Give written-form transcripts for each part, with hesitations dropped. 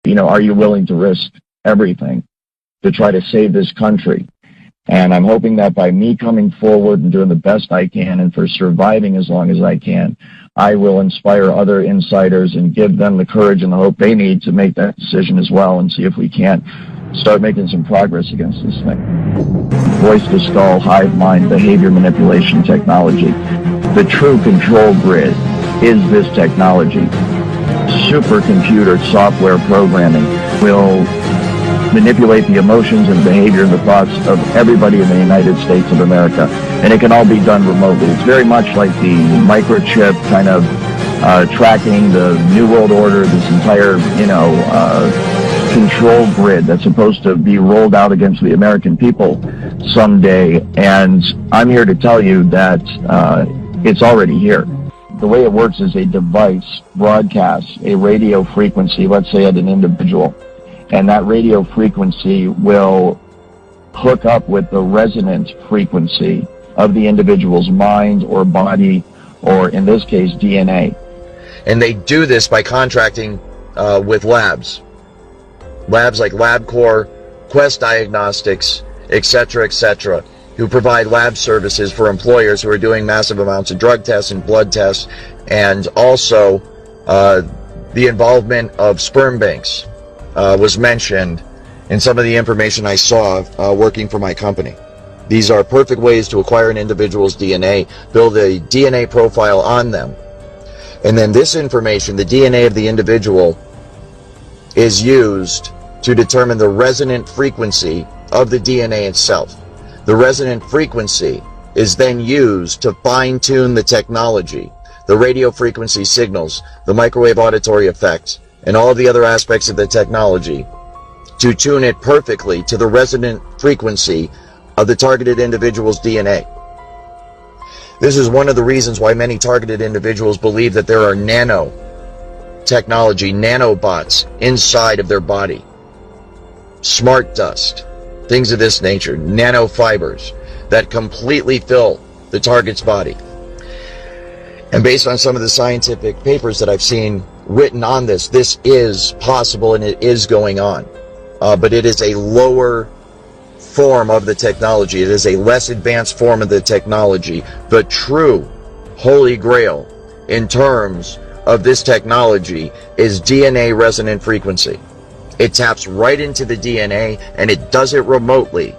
Are you willing to risk everything to try to save this country? And I'm hoping that by me coming forward and doing the best I can and for surviving as long as I can, I will inspire other insiders and give them the courage and the hope they need to make that decision as well, and see if we can't start making some progress against this thing. Voice-to-skull, hive mind, behavior manipulation technology. The true control grid is this technology. Supercomputer software programming will manipulate the emotions and behavior and the thoughts of everybody in the United States of America. And it can all be done remotely. It's very much like the microchip kind of tracking the New World Order, this entire, control grid that's supposed to be rolled out against the American people someday. And I'm here to tell you that it's already here. The way it works is a device broadcasts a radio frequency, let's say at an individual, and that radio frequency will hook up with the resonant frequency of the individual's mind or body, or in this case, DNA. And they do this by contracting with labs like LabCorp, Quest Diagnostics, etc., who provide lab services for employers who are doing massive amounts of drug tests and blood tests, and also the involvement of sperm banks was mentioned in some of the information I saw working for my company. These are perfect ways to acquire an individual's DNA, build a DNA profile on them, and then this information, the DNA of the individual, is used to determine the resonant frequency of the DNA itself. The resonant frequency is then used to fine-tune the technology, the radio frequency signals, the microwave auditory effect, and all of the other aspects of the technology to tune it perfectly to the resonant frequency of the targeted individual's DNA. This is one of the reasons why many targeted individuals believe that there are nanotechnology, nanobots inside of their body. Smart dust, things of this nature, nanofibers that completely fill the target's body. And based on some of the scientific papers that I've seen written on this, this is possible and it is going on. But it is a lower form of the technology. It is a less advanced form of the technology. The true holy grail in terms of this technology is DNA resonant frequency. It taps right into the DNA, and it does it remotely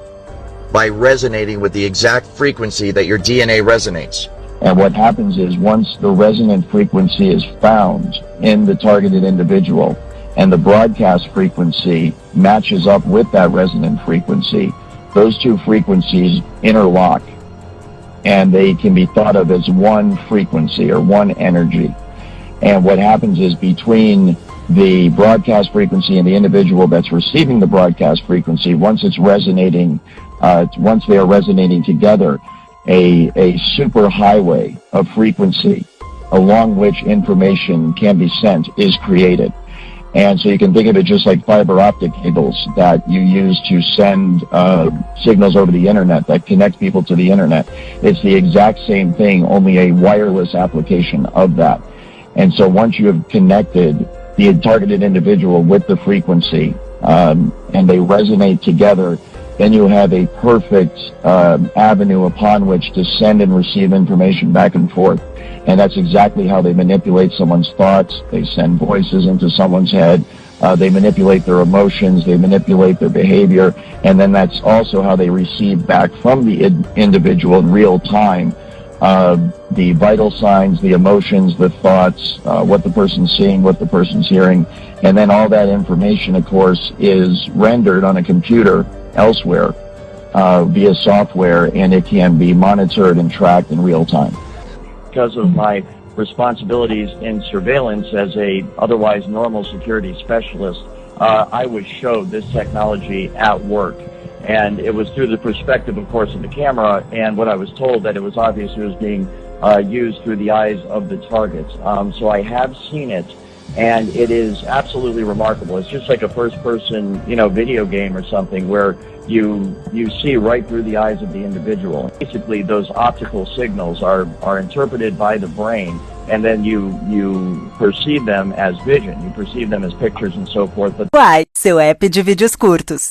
by resonating with the exact frequency that your DNA resonates. And what happens is, once the resonant frequency is found in the targeted individual and the broadcast frequency matches up with that resonant frequency, those two frequencies interlock, and they can be thought of as one frequency or one energy. And what happens is, between the broadcast frequency and the individual that's receiving the broadcast frequency, once it's resonating, once they are resonating together, a super highway of frequency along which information can be sent is created. And so you can think of it just like fiber optic cables that you use to send signals over the internet that connect people to the internet. It's the exact same thing, only a wireless application of that. And so once you have connected the targeted individual with the frequency, and they resonate together, then you have a perfect avenue upon which to send and receive information back and forth. And that's exactly how they manipulate someone's thoughts. They send voices into someone's head. They manipulate their emotions. They manipulate their behavior. And then that's also how they receive back from the individual in real time the vital signs, the emotions, the thoughts, what the person's seeing, what the person's hearing. And then all that information, of course, is rendered on a computer elsewhere via software, and it can be monitored and tracked in real time. Because of my responsibilities in surveillance as a otherwise normal security specialist, I was showed this technology at work. And it was through the perspective, of course, of the camera, and what I was told that it was obvious it was being used through the eyes of the targets. So I have seen it, and it is absolutely remarkable. It's just like a first-person, video game or something where you see right through the eyes of the individual. Basically, those optical signals are interpreted by the brain and then you perceive them as vision. You perceive them as pictures and so forth. But Uai, seu app de vídeos curtos.